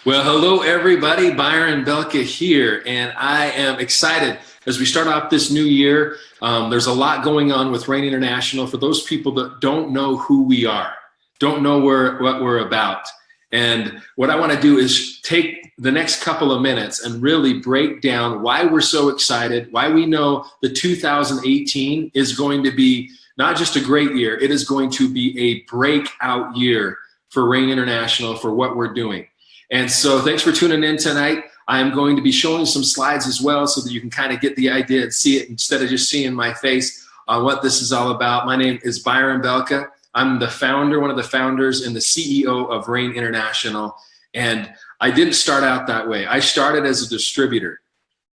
Well, hello, everybody. Byron Belka here, and I am excited as we start off this new year. There's a lot going on with Rain International. For those people that don't know who we are, don't know what we're about, and what I want to do is take the next couple of minutes and really break down why we're so excited, why we know the 2018 is going to be not just a great year, it is going to be a breakout year for Rain International for what we're doing. And so thanks for tuning in tonight. I am going to be showing some slides as well so that you can kind of get the idea and see it instead of just seeing my face on what this is all about. My name is Byron Belka. I'm the founder, one of the founders and the CEO of Rain International. And I didn't start out that way. I started as a distributor,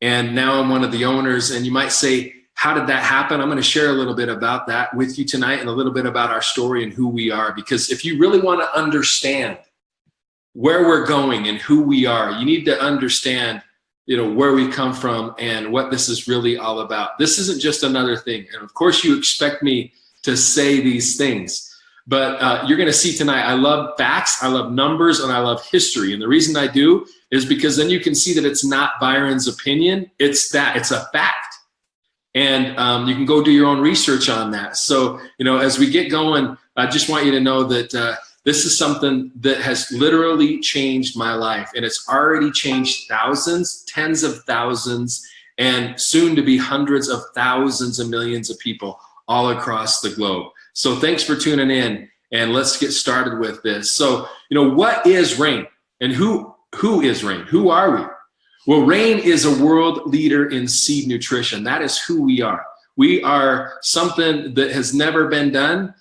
and now I'm one of the owners. And you might say, how did that happen? I'm going to share a little bit about that with you tonight and a little bit about our story and who we are. Because if you really want to understand where we're going and who we are, you need to understand, where we come from and what this is really all about. This isn't just another thing. And of course you expect me to say these things, but you're going to see tonight, I love facts, I love numbers, and I love history. And the reason I do is because then you can see that it's not Byron's opinion. It's a fact. And you can go do your own research on that. So, as we get going, I just want you to know that this is something that has literally changed my life, and it's already changed thousands, tens of thousands, and soon to be hundreds of thousands and millions of people all across the globe. So thanks for tuning in, and let's get started with this. So, what is Rain, and who is Rain? Who are we? Well, Rain is a world leader in seed nutrition. That is who we are. We are something that has never been done.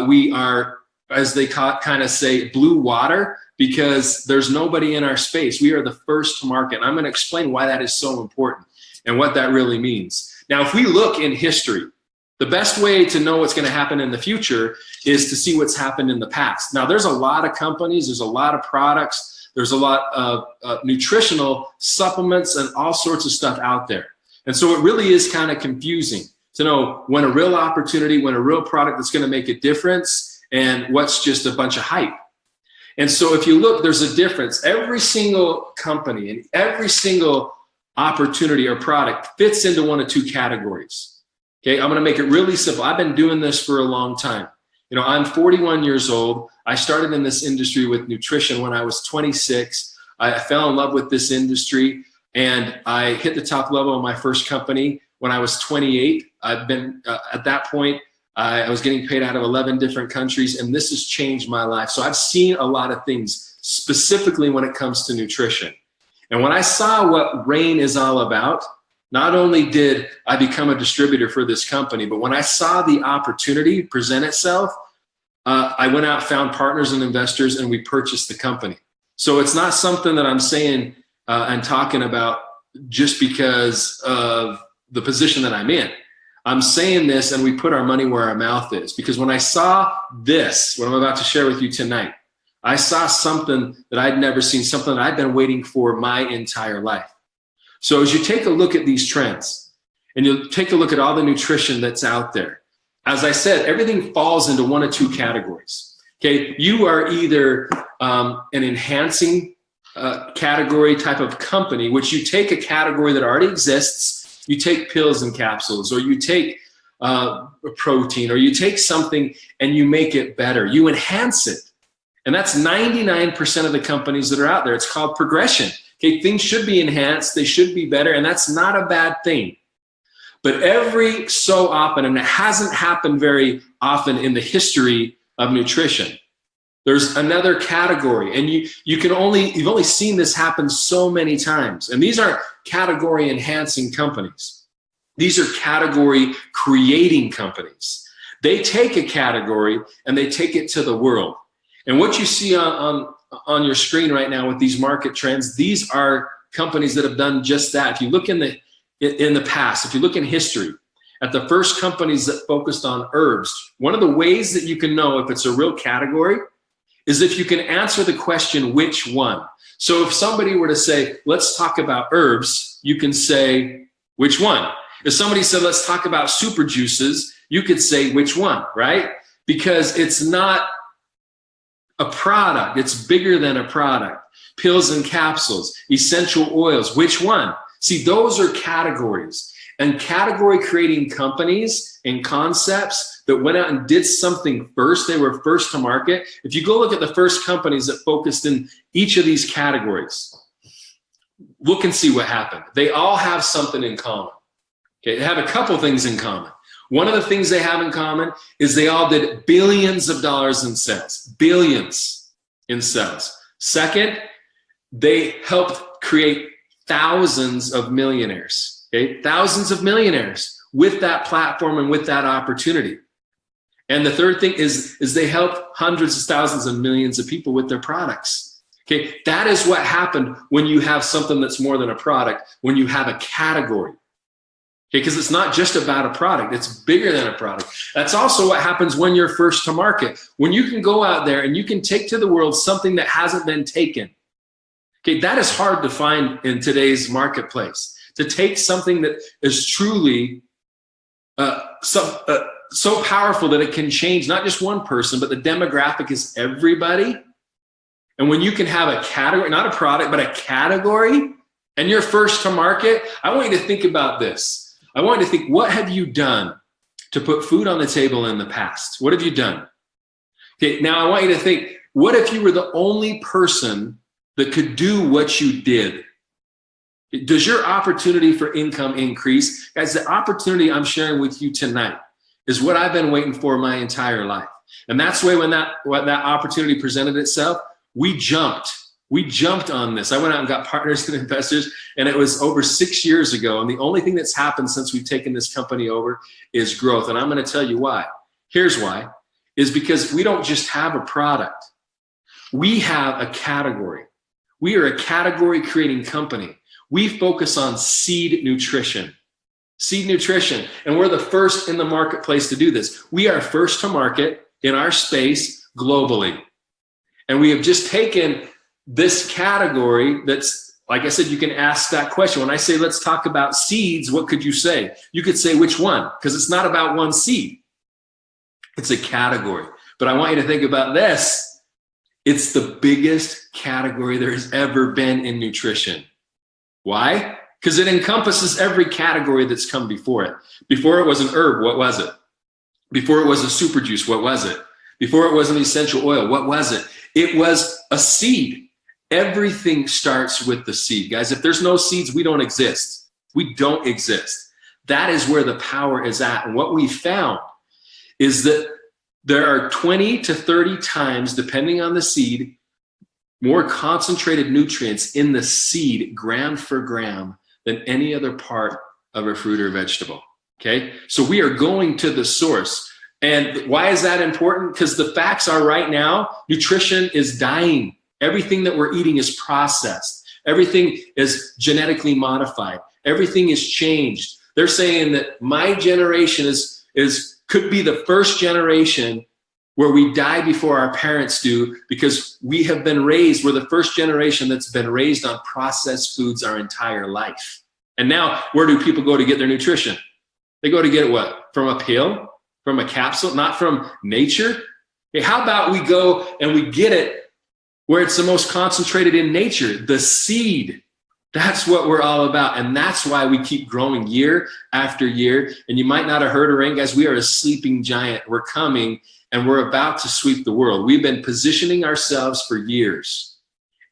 We are, as they kind of say, blue water, because there's nobody in our space. We are the first to market. And I'm going to explain why that is so important and what that really means. Now, if we look in history, the best way to know what's going to happen in the future is to see what's happened in the past. Now, there's a lot of companies, there's a lot of products, there's a lot of nutritional supplements and all sorts of stuff out there. And so it really is kind of confusing to know when a real opportunity, when a real product that's going to make a difference, and what's just a bunch of hype. And so if you look, there's a difference. Every single company and every single opportunity or product fits into one of two categories. Okay, I'm going to make it really simple. I've been doing this for a long time. I'm 41 years old. I started in this industry with nutrition when I was 26. I fell in love with this industry, and I hit the top level of my first company when I was 28. I've been, at that point, I was getting paid out of 11 different countries, and this has changed my life. So I've seen a lot of things, specifically when it comes to nutrition. And when I saw what Rain is all about, not only did I become a distributor for this company, but when I saw the opportunity present itself, I went out, found partners and investors, and we purchased the company. So it's not something that I'm saying and talking about just because of the position that I'm in. I'm saying this, and we put our money where our mouth is, because when I saw this, what I'm about to share with you tonight, I saw something that I'd never seen, something that I'd been waiting for my entire life. So as you take a look at these trends, and you take a look at all the nutrition that's out there, as I said, everything falls into one of two categories. Okay, you are either an enhancing category type of company, which you take a category that already exists. You take pills and capsules, or you take protein, or you take something and you make it better. You enhance it. And that's 99% of the companies that are out there. It's called progression. Okay, things should be enhanced. They should be better. And that's not a bad thing. But every so often, and it hasn't happened very often in the history of nutrition, there's another category, and you've only seen this happen so many times. And these aren't category enhancing companies. These are category creating companies. They take a category and they take it to the world. And what you see on your screen right now with these market trends, these are companies that have done just that. If you look in the past, if you look in history, at the first companies that focused on herbs, one of the ways that you can know if it's a real category is if you can answer the question, which one? So if somebody were to say, let's talk about herbs, you can say, which one? If somebody said, let's talk about super juices, you could say, which one, right? Because it's not a product. It's bigger than a product. pills and capsules, essential oils. Which one? See, those are categories. And category creating companies and concepts that went out and did something first, they were first to market. If you go look at the first companies that focused in each of these categories, look and see what happened. They all have something in common. Okay, they have a couple things in common. One of the things they have in common is they all did billions of dollars in sales, billions in sales. Second, they helped create thousands of millionaires, okay? Thousands of millionaires with that platform and with that opportunity. And the third thing is they helped hundreds of thousands and millions of people with their products. Okay, that is what happened when you have something that's more than a product, when you have a category. Okay, because it's not just about a product, it's bigger than a product. That's also what happens when you're first to market. When you can go out there and you can take to the world something that hasn't been taken. Okay, that is hard to find in today's marketplace. To take something that is truly so powerful that it can change not just one person, but the demographic is everybody. And when you can have a category, not a product, but a category, and you're first to market, I want you to think about this. I want you to think, what have you done to put food on the table in the past? What have you done? Okay, now I want you to think, what if you were the only person that could do what you did? Does your opportunity for income increase? Guys, the opportunity I'm sharing with you tonight is what I've been waiting for my entire life. And that's why when that opportunity presented itself, we jumped on this. I went out and got partners and investors, and it was over 6 years ago. And the only thing that's happened since we've taken this company over is growth. And I'm going to tell you why. Here's why, is because we don't just have a product. We have a category. We are a category creating company. We focus on seed nutrition. Seed nutrition. And we're the first in the marketplace to do this. We are first to market in our space globally. And we have just taken this category that's, like I said, you can ask that question. When I say, let's talk about seeds, what could you say? You could say, which one? Because it's not about one seed. It's a category. But I want you to think about this. It's the biggest category there has ever been in nutrition. Why? Because it encompasses every category that's come before it. Before it was an herb, what was it? Before it was a super juice, what was it? Before it was an essential oil, what was it? It was a seed. Everything starts with the seed. Guys, if there's no seeds, we don't exist. We don't exist. That is where the power is at. And what we found is that there are 20 to 30 times, depending on the seed, more concentrated nutrients in the seed, gram for gram, than any other part of a fruit or vegetable. Okay? So we are going to the source. And why is that important? Because the facts are right now, nutrition is dying. Everything that we're eating is processed. Everything is genetically modified. Everything is changed. They're saying that my generation could be the first generation where we die before our parents do, because we have been raised, we're the first generation that's been raised on processed foods our entire life. And now, where do people go to get their nutrition? They go to get what? From a pill? From a capsule? Not from nature? Hey, how about we go and we get it where it's the most concentrated in nature, the seed. That's what we're all about. And that's why we keep growing year after year. And you might not have heard a ring, guys. We are a sleeping giant. We're coming and we're about to sweep the world. We've been positioning ourselves for years.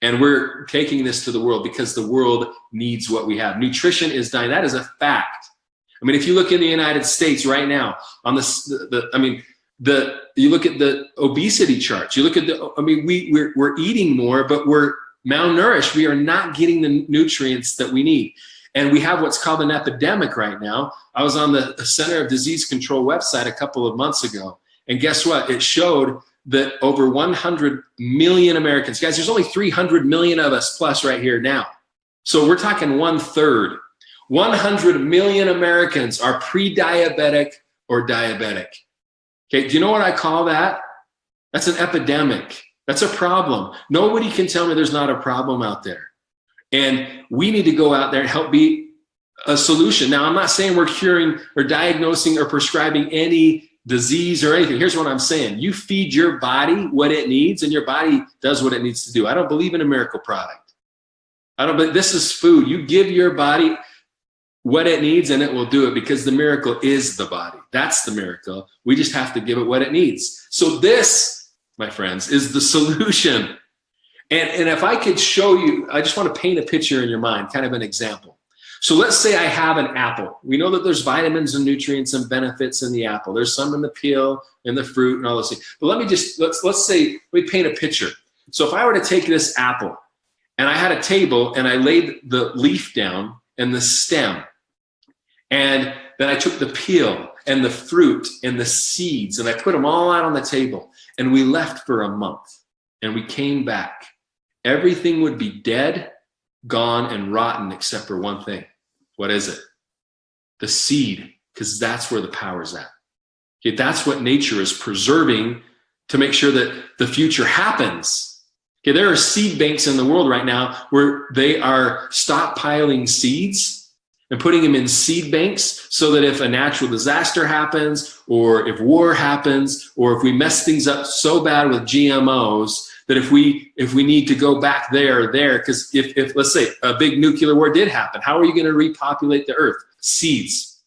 And we're taking this to the world because the world needs what we have. Nutrition is dying. That is a fact. I mean, if you look in the United States right now, on you look at the obesity charts. You look at we're eating more, but we're malnourished. We are not getting the nutrients that we need. And we have what's called an epidemic right now. I was on the Center of Disease Control website a couple of months ago. And guess what? It showed that over 100 million Americans, guys, there's only 300 million of us plus right here now. So we're talking 1/3. 100 million Americans are pre-diabetic or diabetic. Okay, do you know what I call that? That's an epidemic. That's a problem. Nobody can tell me there's not a problem out there. And we need to go out there and help be a solution. Now, I'm not saying we're curing or diagnosing or prescribing any disease or anything. Here's what I'm saying. You feed your body what it needs, and your body does what it needs to do. I don't believe in a miracle product. I don't believe this is food. You give your body what it needs and it will do it, because the miracle is the body. That's the miracle. We just have to give it what it needs. So this, my friends, is the solution. And if I could show you, I just want to paint a picture in your mind, kind of an example. So let's say I have an apple. We know that there's vitamins and nutrients and benefits in the apple. There's some in the peel, in the fruit, and all those things. But let's say we paint a picture. So if I were to take this apple and I had a table and I laid the leaf down and the stem, and then I took the peel and the fruit and the seeds and I put them all out on the table, and we left for a month and we came back, everything would be dead, gone, and rotten except for one thing. What is it? The seed, because that's where the power's at. Okay, that's what nature is preserving to make sure that the future happens. Okay, there are seed banks in the world right now where they are stockpiling seeds and putting them in seed banks so that if a natural disaster happens, or if war happens, or if we mess things up so bad with GMOs, that if we need to go back there, because if let's say a big nuclear war did happen, how are you going to repopulate the earth? Seeds.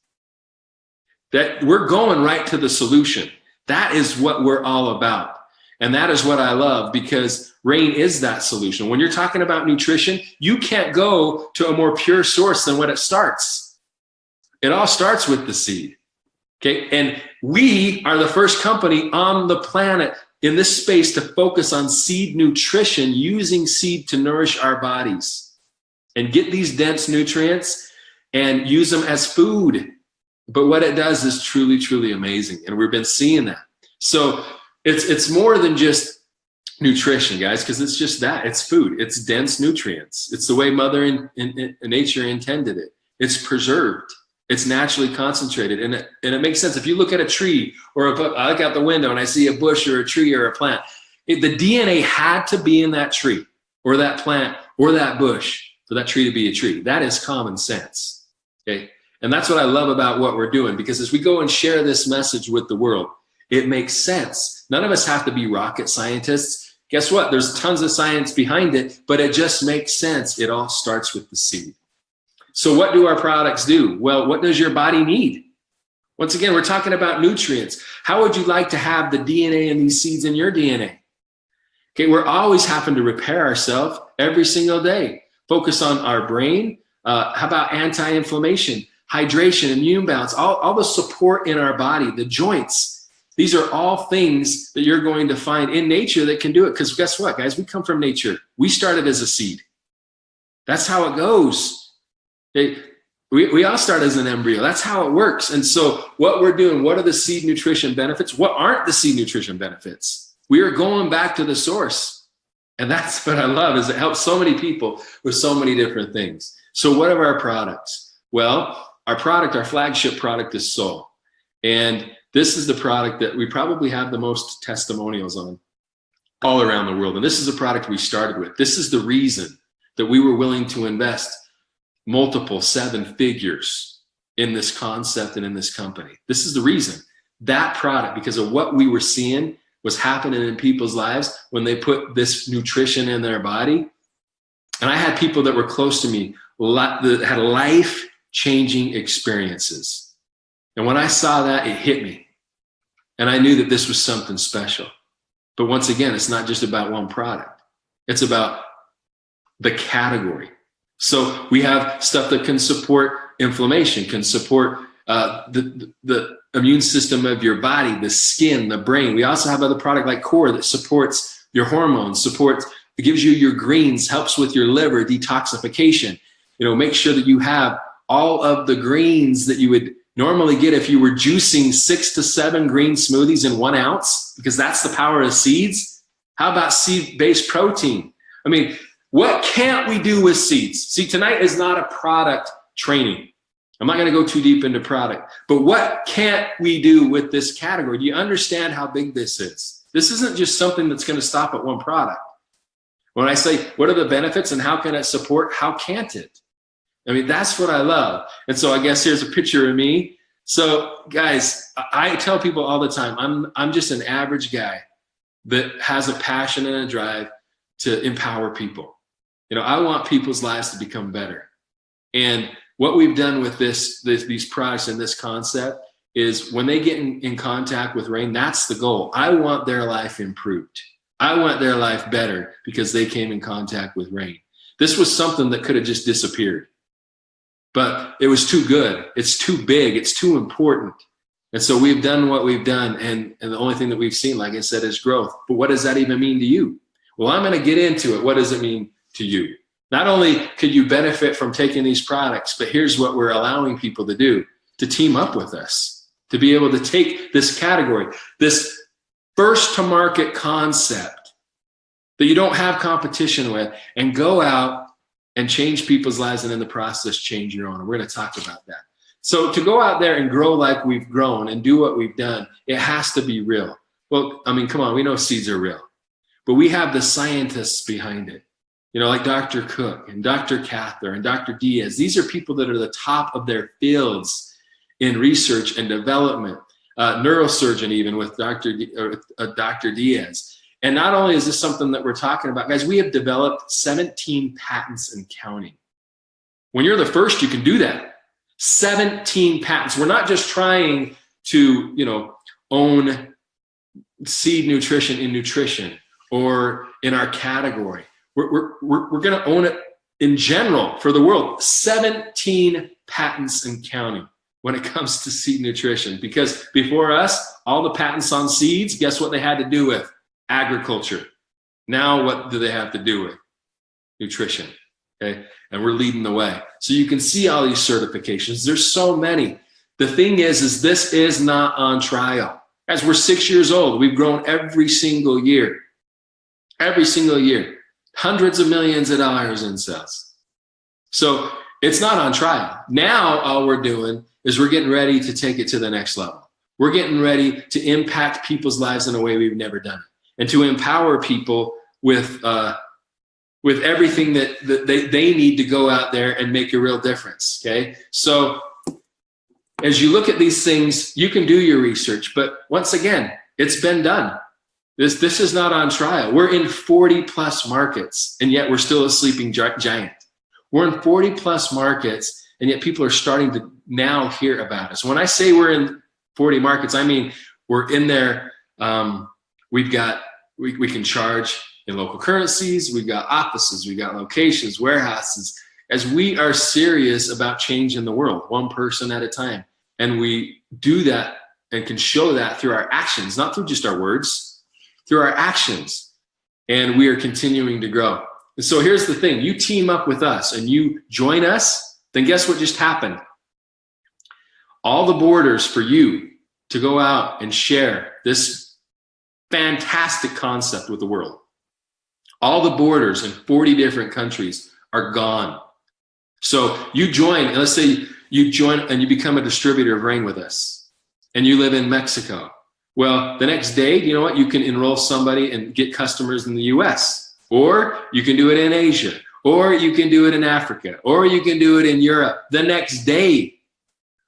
That we're going right to the solution. That is what we're all about. And that is what I love, because rain is that solution. When you're talking about nutrition, you can't go to a more pure source than when it starts. It all starts with the seed. Okay, and we are the first company on the planet in this space to focus on seed nutrition, using seed to nourish our bodies and get these dense nutrients and use them as food. But what it does is truly, truly amazing. And we've been seeing that. So it's more than just nutrition, guys, because it's just that. It's food. It's dense nutrients. It's the way Mother in nature intended it. It's preserved. It's naturally concentrated, and it makes sense. If you look at a tree, or I look out the window and I see a bush or a tree or a plant, the DNA had to be in that tree or that plant or that bush for that tree to be a tree. That is common sense. Okay, and that's what I love about what we're doing, because as we go and share this message with the world, it makes sense. None of us have to be rocket scientists. Guess what? There's tons of science behind it, but it just makes sense. It all starts with the seed. So what do our products do? Well, what does your body need? Once again, we're talking about nutrients. How would you like to have the DNA in these seeds in your DNA? Okay, we're always having to repair ourselves every single day. Focus on our brain. How about anti-inflammation, hydration, immune balance, all the support in our body, the joints. These are all things that you're going to find in nature that can do it. Because guess what, guys? We come from nature. We started as a seed. That's how it goes. We all start as an embryo. That's how it works. And so what we're doing, what are the seed nutrition benefits? What aren't the seed nutrition benefits? We are going back to the source. And that's what I love, is it helps so many people with so many different things. So what are our products? Well, our flagship product is Soul. And this is the product that we probably have the most testimonials on all around the world. And this is a product we started with. This is the reason that we were willing to invest multiple 7 figures in this concept and in this company. This is the reason. That product, because of what we were seeing was happening in people's lives when they put this nutrition in their body. And I had people that were close to me that had life-changing experiences. And when I saw that, it hit me. And I knew that this was something special. But once again, it's not just about one product. It's about the category. So we have stuff that can support inflammation, can support the immune system of your body, the skin, the brain. We also have other product like Core that supports your hormones, it gives you your greens, helps with your liver detoxification. Make sure that you have all of the greens that you would normally get if you were juicing 6 to 7 green smoothies in 1 ounce, because that's the power of seeds. How about seed-based protein? I mean, what can't we do with seeds? See, tonight is not a product training. I'm not going to go too deep into product, but what can't we do with this category? Do you understand how big this is? This isn't just something that's going to stop at one product. When I say, what are the benefits and how can it support? How can't it? I mean, that's what I love. And so I guess here's a picture of me So guys, I tell people all the time, I'm just an average guy that has a passion and a drive to empower people. I want people's lives to become better. And what we've done with these products and this concept is when they get in contact with Rain, that's the goal. I want their life improved. I want their life better because they came in contact with Rain. This was something that could have just disappeared, but it was too good. It's too big. It's too important. And so we've done what we've done. And the only thing that we've seen, like I said, is growth. But what does that even mean to you? Well, I'm going to get into it. What does it mean to you? Not only could you benefit from taking these products, but here's what we're allowing people to do, to team up with us, to be able to take this category, this first to market concept that you don't have competition with, and go out and change people's lives, and in the process, change your own. And we're going to talk about that. So to go out there and grow like we've grown and do what we've done, it has to be real. Well, I mean, come on, we know seeds are real, but we have the scientists behind it. Like Dr. Cook and Dr. Cather and Dr. Diaz. These are people that are the top of their fields in research and development, neurosurgeon even with Dr. Diaz. And not only is this something that we're talking about, guys, we have developed 17 patents and counting. When you're the first, you can do that. 17 patents. We're not just trying to, own seed nutrition in nutrition or in our category. We're going to own it in general for the world. 17 patents and counting when it comes to seed nutrition. Because before us, all the patents on seeds, guess what they had to do with? Agriculture. Now what do they have to do with? Nutrition. Okay, and we're leading the way. So you can see all these certifications. There's so many. The thing is this is not on trial. As we're 6 years old, we've grown every single year. Every single year. Hundreds of millions of dollars in sales. So it's not on trial. Now all we're doing is we're getting ready to take it to the next level. We're getting ready to impact people's lives in a way we've never done it, and to empower people with everything that they need to go out there and make a real difference. Okay, so as you look at these things, you can do your research, but once again, it's been done. This is not on trial. We're in 40 plus markets, and yet we're still a sleeping giant. We're in 40 plus markets, and yet people are starting to now hear about us. When I say we're in 40 markets, I mean we're in there. We can charge in local currencies. We've got offices. We've got locations, warehouses. As we are serious about changing the world, one person at a time, and we do that and can show that through our actions, not through just our words. Through our actions, and we are continuing to grow. And so here's the thing, you team up with us and you join us, then guess what just happened? All the borders for you to go out and share this fantastic concept with the world. All the borders in 40 different countries are gone. So you join, and let's say you join and you become a distributor of Rain with us, and you live in Mexico. Well, the next day, you know what? You can enroll somebody and get customers in the US, or you can do it in Asia, or you can do it in Africa, or you can do it in Europe. The next day,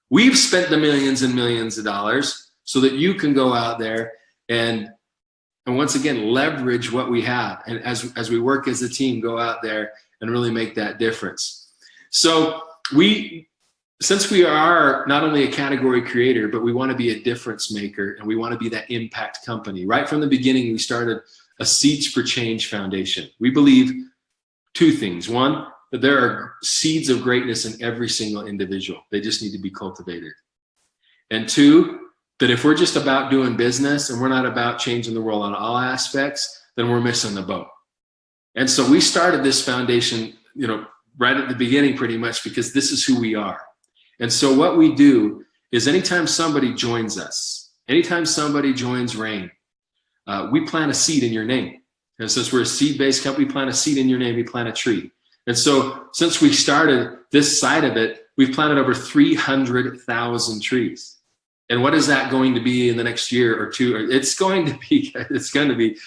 we've spent the millions and millions of dollars so that you can go out there and once again, leverage what we have. And as we work as a team, go out there and really make that difference. So since we are not only a category creator, but we want to be a difference maker, and we want to be that impact company. Right from the beginning, we started a Seeds for Change Foundation. We believe two things. One, that there are seeds of greatness in every single individual. They just need to be cultivated. And two, that if we're just about doing business and we're not about changing the world on all aspects, then we're missing the boat. And so we started this foundation, right at the beginning pretty much, because this is who we are. And so what we do is anytime somebody joins us, anytime somebody joins Rain, we plant a seed in your name. And since we're a seed-based company, we plant a seed in your name, we plant a tree. And so since we started this side of it, we've planted over 300,000 trees. And what is that going to be in the next year or two? It's going to be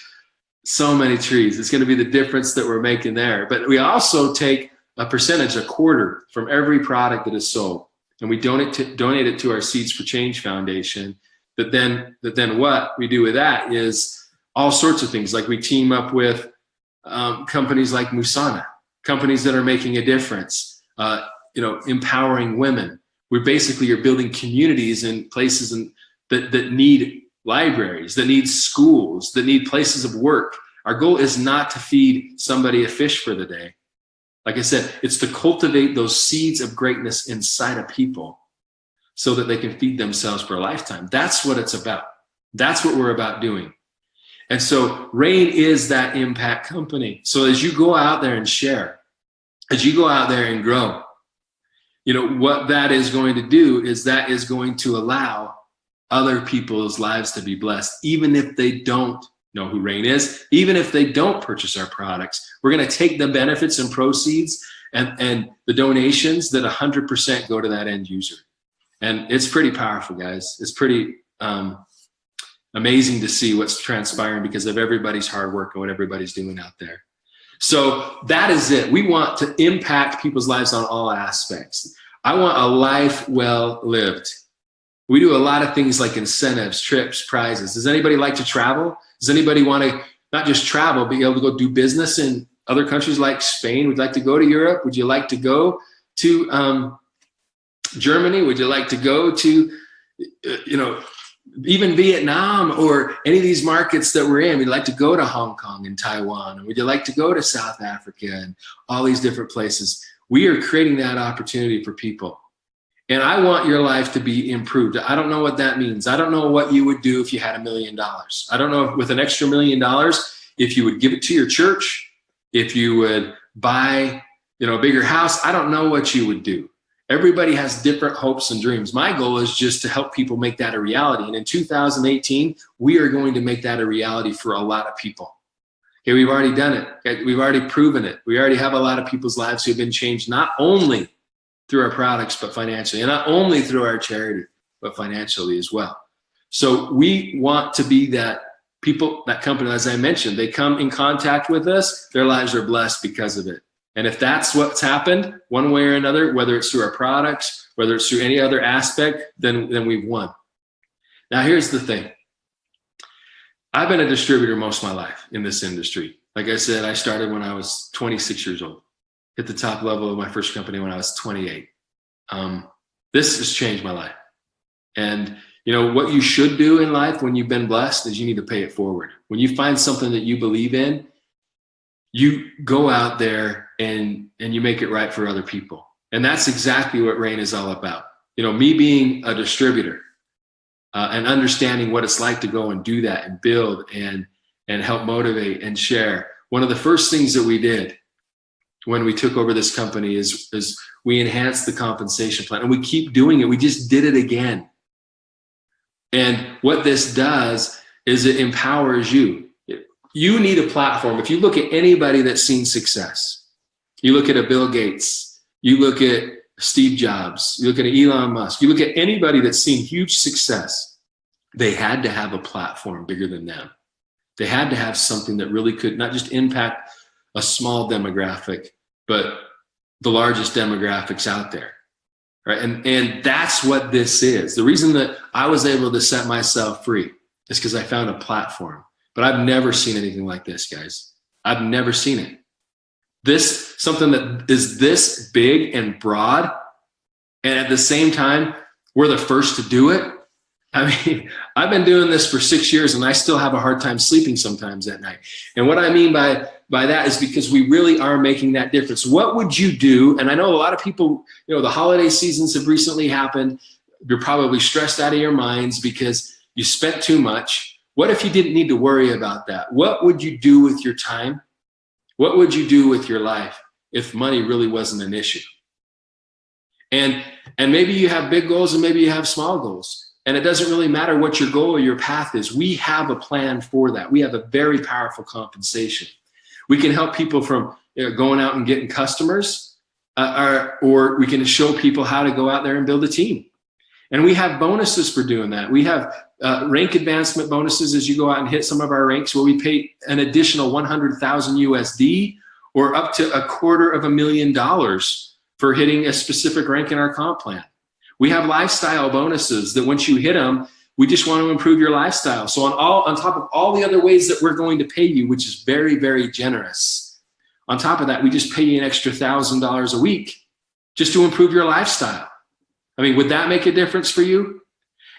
so many trees. It's going to be the difference that we're making there. But we also take a percentage, a quarter from every product that is sold. and we donate it to our Seeds for Change Foundation, that then what we do with that is all sorts of things. Like we team up with companies like Musana, companies that are making a difference, empowering women. We basically are building communities in places that need libraries, that need schools, that need places of work. Our goal is not to feed somebody a fish for the day. Like I said, it's to cultivate those seeds of greatness inside of people so that they can feed themselves for a lifetime. That's what it's about. That's what we're about doing. And so Rain is that impact company. So as you go out there and share, as you go out there and grow, what that is going to do is that is going to allow other people's lives to be blessed, even if they don't know who Rain is, even if they don't purchase our products. We're going to take the benefits and proceeds and the donations that 100% go to that end user. And it's pretty powerful, guys. It's pretty amazing to see what's transpiring because of everybody's hard work and what everybody's doing out there. So that is it. We want to impact people's lives on all aspects. I want a life well lived. We do a lot of things like incentives, trips, prizes. Does anybody like to travel? Does anybody want to not just travel, but be able to go do business in other countries like Spain? Would you like to go to Europe? Would you like to go to Germany? Would you like to go to, even Vietnam or any of these markets that we're in? We'd like to go to Hong Kong and Taiwan. Would you like to go to South Africa and all these different places? We are creating that opportunity for people. And I want your life to be improved. I don't know what that means. I don't know what you would do if you had $1 million. I don't know if with an extra $1 million, if you would give it to your church, if you would buy, a bigger house. I don't know what you would do. Everybody has different hopes and dreams. My goal is just to help people make that a reality. And in 2018, we are going to make that a reality for a lot of people. Okay, we've already done it. Okay, we've already proven it. We already have a lot of people's lives who have been changed, not only through our products, but financially, and not only through our charity, but financially as well. So we want to be that company, as I mentioned, they come in contact with us, their lives are blessed because of it. And if that's what's happened one way or another, whether it's through our products, whether it's through any other aspect, then we've won. Now, here's the thing. I've been a distributor most of my life in this industry. Like I said, I started when I was 26 years old. Hit the top level of my first company when I was 28. This has changed my life. And what you should do in life when you've been blessed is you need to pay it forward. When you find something that you believe in, you go out there and you make it right for other people. And that's exactly what Rain is all about. Me being a distributor and understanding what it's like to go and do that and build and help motivate and share. One of the first things that we did when we took over this company is we enhanced the compensation plan, and we keep doing it. We just did it again. And what this does is it empowers you. You need a platform. If you look at anybody that's seen success, you look at a Bill Gates, you look at Steve Jobs, you look at Elon Musk, you look at anybody that's seen huge success, they had to have a platform bigger than them. They had to have something that really could not just impact a small demographic, but the largest demographics out there, right? And that's what this is. The reason that I was able to set myself free is because I found a platform. But I've never seen anything like this, guys. I've never seen it. Something that is this big and broad, and at the same time, we're the first to do it. I mean, I've been doing this for 6 years and I still have a hard time sleeping sometimes at night. And what I mean by that is because we really are making that difference. What would you do? And I know a lot of people, the holiday seasons have recently happened. You're probably stressed out of your minds because you spent too much. What if you didn't need to worry about that? What would you do with your time? What would you do with your life if money really wasn't an issue? And maybe you have big goals and maybe you have small goals. And it doesn't really matter what your goal or your path is. We have a plan for that. We have a very powerful compensation. We can help people from going out and getting customers, or we can show people how to go out there and build a team. And we have bonuses for doing that. We have rank advancement bonuses as you go out and hit some of our ranks where we pay an additional 100,000 USD or up to $250,000 for hitting a specific rank in our comp plan. We have lifestyle bonuses that once you hit them, we just want to improve your lifestyle. So on top of all the other ways that we're going to pay you, which is very, very generous, on top of that, we just pay you an extra $1,000 a week just to improve your lifestyle. I mean, would that make a difference for you?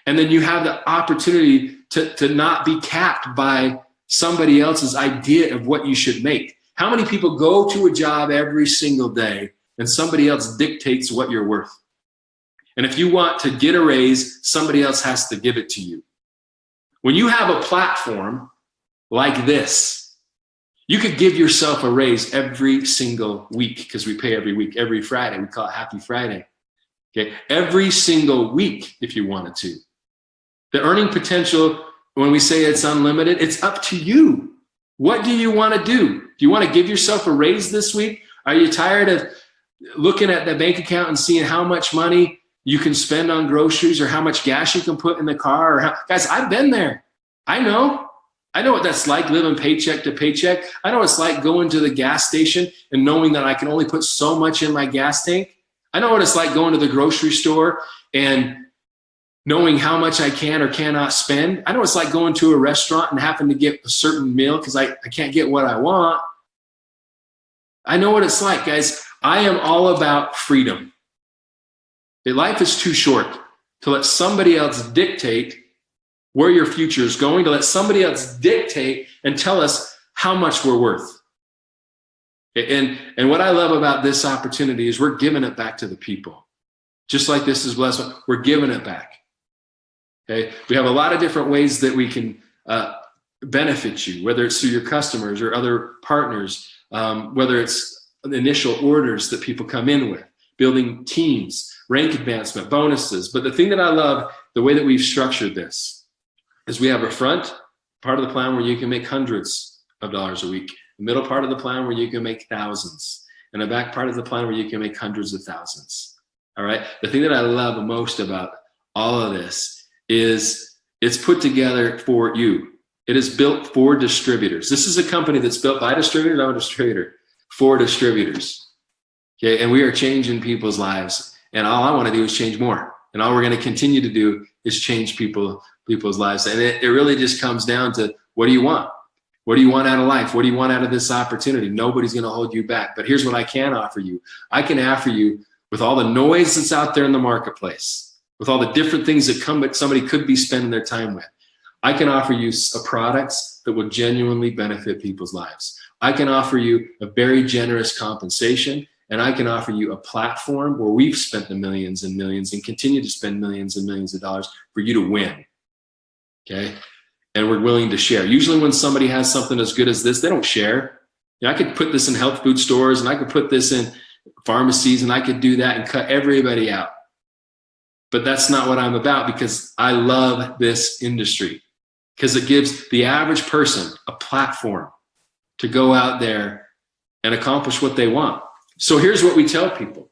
And then you have the opportunity to not be capped by somebody else's idea of what you should make. How many people go to a job every single day and somebody else dictates what you're worth? And if you want to get a raise, somebody else has to give it to you. When you have a platform like this, you could give yourself a raise every single week, because we pay every week, every Friday. We call it Happy Friday. Okay, every single week if you wanted to. The earning potential, when we say it's unlimited, it's up to you. What do you want to do? Do you want to give yourself a raise this week? Are you tired of looking at the bank account and seeing how much money you can spend on groceries or how much gas you can put in the car? Guys, I've been there. I know what that's like, living paycheck to paycheck. I know what it's like going to the gas station and knowing that I can only put so much in my gas tank. I know what it's like going to the grocery store and knowing how much I can or cannot spend. I know it's like going to a restaurant and having to get a certain meal because I can't get what I want. I know what it's like, guys. I am all about freedom. Life is too short to let somebody else dictate where your future is going, to let somebody else dictate and tell us how much we're worth. And what I love about this opportunity is we're giving it back to the people. Just like this is blessed, we're giving it back. Okay? We have a lot of different ways that we can benefit you, whether it's through your customers or other partners, whether it's initial orders that people come in with, building teams, rank advancement, bonuses. But the thing that I love, the way that we've structured this, is we have a front part of the plan where you can make hundreds of dollars a week, the middle part of the plan where you can make thousands, and a back part of the plan where you can make hundreds of thousands. All right. The thing that I love most about all of this is it's put together for you. It is built for distributors. This is a company that's built by distributors. I'm a distributor for distributors. Okay. And we are changing people's lives. And all I want to do is change more. And all we're going to continue to do is change people's lives. And it really just comes down to, what do you want? What do you want out of life? What do you want out of this opportunity? Nobody's going to hold you back. But here's what I can offer you. I can offer you, with all the noise that's out there in the marketplace, with all the different things that come that somebody could be spending their time with, I can offer you products that will genuinely benefit people's lives. I can offer you a very generous compensation, and I can offer you a platform where we've spent the millions and millions and continue to spend millions and millions of dollars for you to win. Okay? And we're willing to share. Usually when somebody has something as good as this, they don't share. You know, I could put this in health food stores, and I could put this in pharmacies, and I could do that and cut everybody out. But that's not what I'm about, because I love this industry, because it gives the average person a platform to go out there and accomplish what they want. So here's what we tell people.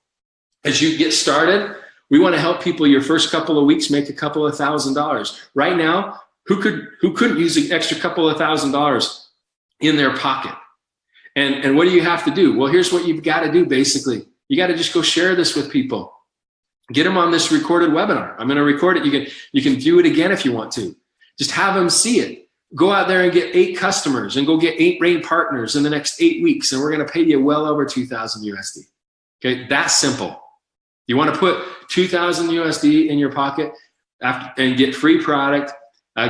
As you get started, we want to help people your first couple of weeks make a couple of $1,000s. Right now, who couldn't use an extra couple of $1,000s in their pocket? And what do you have to do? Well, here's what you've got to do, basically. You got to just go share this with people. Get them on this recorded webinar. I'm going to record it. You can view it again if you want to. Just have them see it. Go out there and get 8 customers and go get 8 RAIN partners in the next 8 weeks, and we're going to pay you well over 2,000 USD. Okay, that's simple. You want to put 2,000 USD in your pocket and get free product,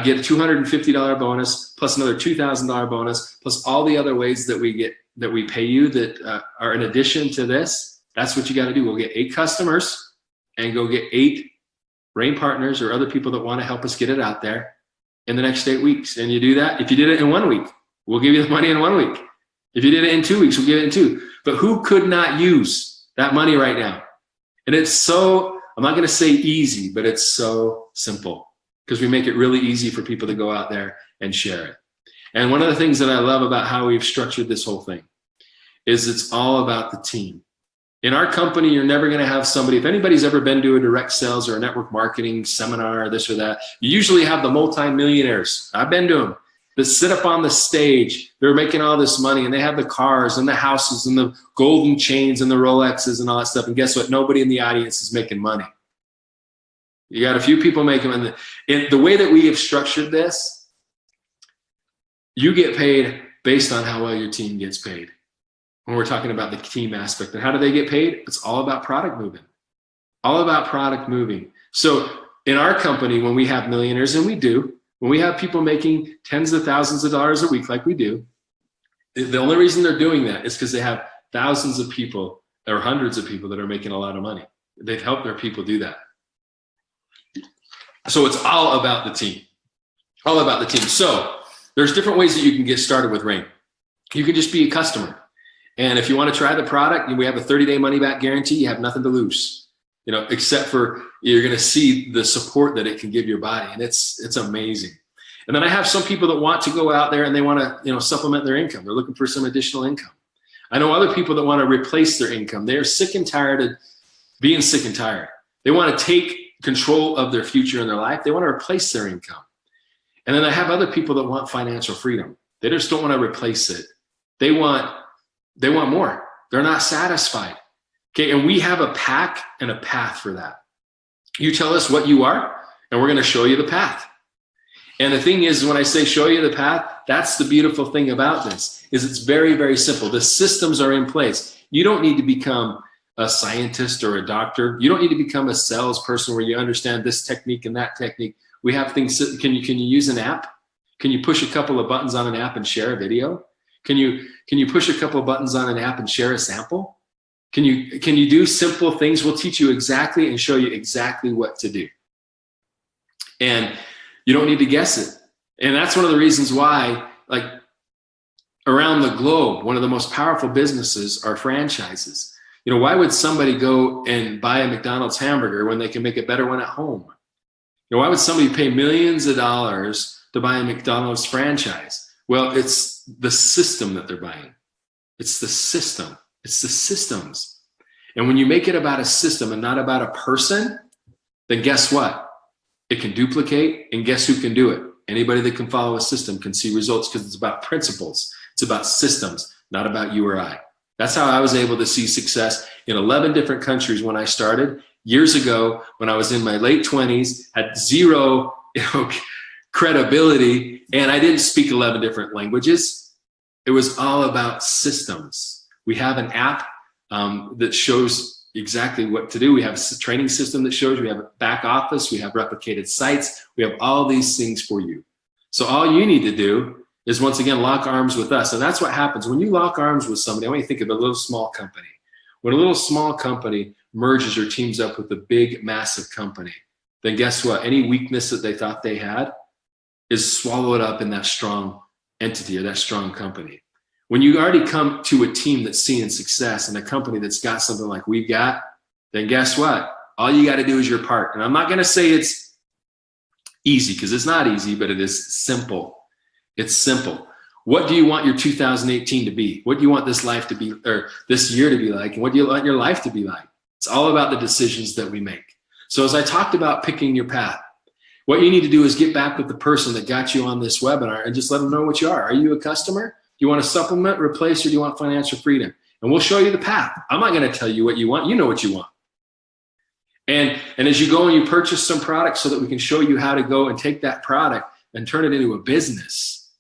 get a $250 bonus, plus another $2,000 bonus, plus all the other ways that we pay you that are in addition to this. That's what you got to do. We'll get 8 customers and go get 8 RAIN partners or other people that want to help us get it out there in the next 8 weeks. And you do that. If you did it in 1 week, we'll give you the money in 1 week. If you did it in 2 weeks, we'll give it in 2. But who could not use that money right now? And it's so, I'm not going to say easy, but it's so simple, because we make it really easy for people to go out there and share it. And one of the things that I love about how we've structured this whole thing is it's all about the team. In our company, you're never going to have somebody, if anybody's ever been to a direct sales or a network marketing seminar or this or that, you usually have the multi-millionaires. I've been to them that sit up on the stage. They're making all this money, and they have the cars and the houses and the golden chains and the Rolexes and all that stuff. And guess what? Nobody in the audience is making money. You got a few people making them. And the way that we have structured this, you get paid based on how well your team gets paid. When we're talking about the team aspect, and how do they get paid? It's all about product moving. All about product moving. So in our company, when we have millionaires, and we do, when we have people making tens of thousands of dollars a week like we do, the only reason they're doing that is because they have thousands of people or hundreds of people that are making a lot of money. They've helped their people do that. So it's all about the team. All about the team. So there's different ways that you can get started with Rain. You can just be a customer. And if you want to try the product, we have a 30-day money-back guarantee. You have nothing to lose, except for you're going to see the support that it can give your body. And it's amazing. And then I have some people that want to go out there and they want to, supplement their income. They're looking for some additional income. I know other people that want to replace their income. They're sick and tired of being sick and tired. They want to take control of their future in their life. They want to replace their income. And then I have other people that want financial freedom. They just don't want to replace it. They want more. They're not satisfied. Okay, and we have a pack and a path for that. You tell us what you are, and we're going to show you the path. And the thing is, when I say show you the path, that's the beautiful thing about this, is it's very, very simple. The systems are in place. You don't need to become a scientist or a doctor. You don't need to become a salesperson where you understand this technique and that technique. We have things. Can you use an app? Can you push a couple of buttons on an app and share a video? Can you push a couple of buttons on an app and share a sample? Can you do simple things? We'll teach you exactly and show you exactly what to do. And you don't need to guess it. And that's one of the reasons why, like, around the globe, one of the most powerful businesses are franchises. Why would somebody go and buy a McDonald's hamburger when they can make a better one at home? Why would somebody pay millions of dollars to buy a McDonald's franchise? Well, it's the system that they're buying. It's the system. It's the systems. And when you make it about a system and not about a person, then guess what? It can duplicate, and guess who can do it? Anybody that can follow a system can see results, because it's about principles. It's about systems, not about you or I. That's how I was able to see success in 11 different countries when I started years ago, when I was in my late 20s, had zero credibility, and I didn't speak 11 different languages. It was all about systems. We have an app that shows exactly what to do. We have a training system that shows. We have a back office. We have replicated sites. We have all these things for you. So all you need to do is, once again, lock arms with us. And that's what happens. When you lock arms with somebody, I want you to think of a little small company. When a little small company merges or teams up with a big, massive company, then guess what? Any weakness that they thought they had is swallowed up in that strong entity or that strong company. When you already come to a team that's seeing success and a company that's got something like we've got, then guess what? All you got to do is your part. And I'm not going to say it's easy, because it's not easy, but it is simple. It's simple. What do you want your 2018 to be? What do you want this life to be, or this year to be like? And what do you want your life to be like? It's all about the decisions that we make. So as I talked about picking your path, what you need to do is get back with the person that got you on this webinar and just let them know what you are. Are you a customer? Do you want to supplement, replace, or do you want financial freedom? And we'll show you the path. I'm not going to tell you what you want. You know what you want. And as you go and you purchase some products, so that we can show you how to go and take that product and turn it into a business.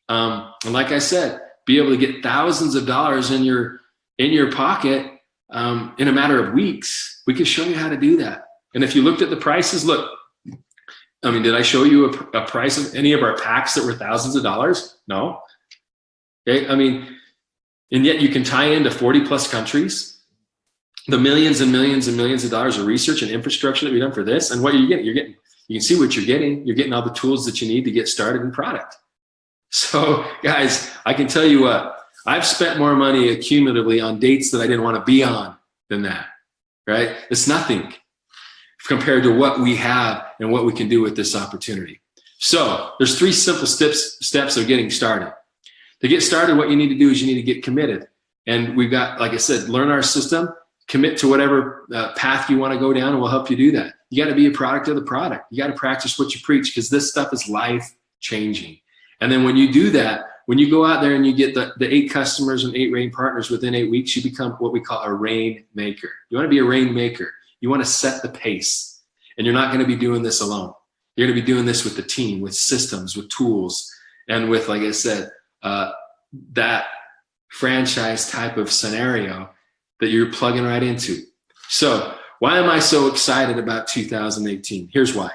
And like I said, be able to get thousands of dollars in your pocket in a matter of weeks. We can show you how to do that. And if you looked at the prices, look, did I show you a price of any of our packs that were thousands of dollars? No. Okay, and yet you can tie into 40 plus countries, the millions and millions and millions of dollars of research and infrastructure that we've done for this. And what are you getting? You can see what you're getting. You're getting all the tools that you need to get started in product. So guys, I can tell you what, I've spent more money accumulatively on dates that I didn't want to be on than that, right? It's nothing compared to what we have and what we can do with this opportunity. So there's 3 simple steps of getting started. To get started, what you need to do is you need to get committed. And we've got, like I said, learn our system, commit to whatever path you want to go down, and we'll help you do that. You got to be a product of the product. You got to practice what you preach, because this stuff is life changing. And then when you do that, when you go out there and you get the 8 customers and 8 RAIN partners within 8 weeks, you become what we call a RAIN maker. You want to be a RAIN maker. You want to set the pace. And you're not going to be doing this alone. You're going to be doing this with the team, with systems, with tools, and with, like I said, that franchise type of scenario that you're plugging right into. So why am I so excited about 2018? Here's why.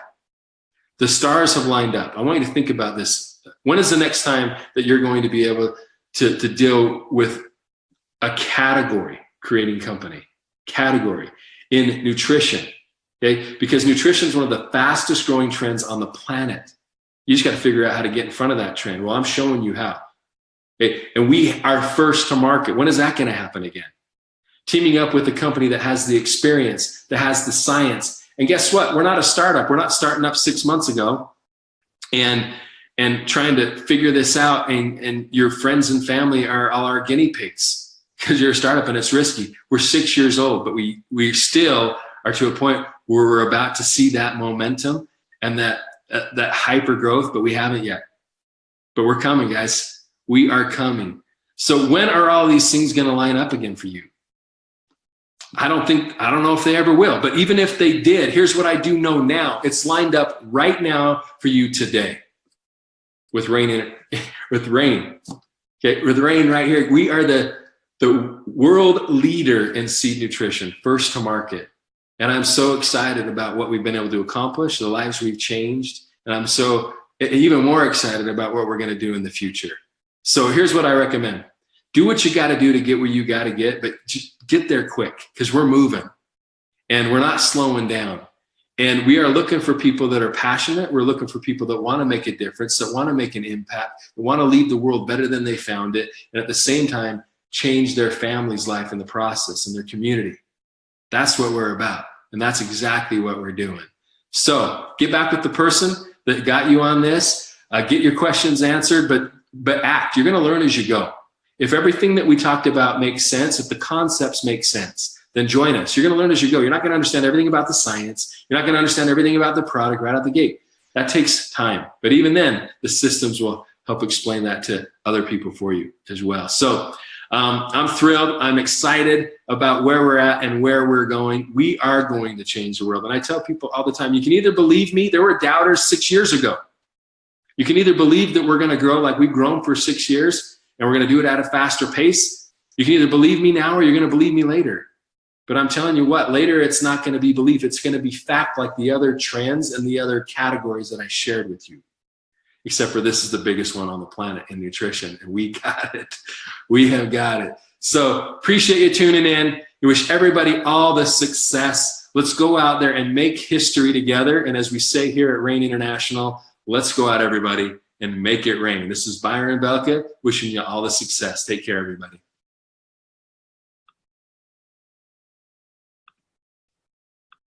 The stars have lined up. I want you to think about this. When is the next time that you're going to be able to deal with a category creating company? Category in nutrition. Okay? Because nutrition is one of the fastest growing trends on the planet. You just got to figure out how to get in front of that trend. Well, I'm showing you how. Okay? And we are first to market. When is that going to happen again? Teaming up with a company that has the experience, that has the science. And guess what? We're not a startup. We're not starting up 6 months ago and trying to figure this out. And your friends and family are all our guinea pigs because you're a startup and it's risky. We're 6 years old, but we still are to a point where we're about to see that momentum and that hyper growth, but we haven't yet. But we're coming, guys. We are coming. So when are all these things going to line up again for you? I don't know if they ever will, but even if they did, here's what I do know now. It's lined up right now for you today with rain, with rain. Okay, with rain right here. We are the world leader in seed nutrition, first to market. And I'm so excited about what we've been able to accomplish, the lives we've changed. And I'm so even more excited about what we're going to do in the future. So here's what I recommend. Do what you got to do to get where you got to get, but just get there quick because we're moving and we're not slowing down. And we are looking for people that are passionate. We're looking for people that want to make a difference, that want to make an impact, that want to leave the world better than they found it. And at the same time, change their family's life in the process and their community. That's what we're about. And that's exactly what we're doing. So get back with the person that got you on this, get your questions answered, but act. You're going to learn as you go. If everything that we talked about makes sense, if the concepts make sense, then join us. You're going to learn as you go. You're not going to understand everything about the science. You're not going to understand everything about the product right out the gate. That takes time. But even then, the systems will help explain that to other people for you as well. So I'm thrilled. I'm excited about where we're at and where we're going. We are going to change the world. And I tell people all the time, you can either believe me. There were doubters 6 years ago. You can either believe that we're going to grow like we've grown for 6 years, and we're going to do it at a faster pace. You can either believe me now or you're going to believe me later. But I'm telling you what, later it's not going to be belief. It's going to be fact like the other trends and the other categories that I shared with you. Except for this is the biggest one on the planet in nutrition. And we got it. We have got it. So appreciate you tuning in. I wish everybody all the success. Let's go out there and make history together. And as we say here at Rain International, let's go out, everybody, and make it rain. This is Byron Belka wishing you all the success. Take care, everybody.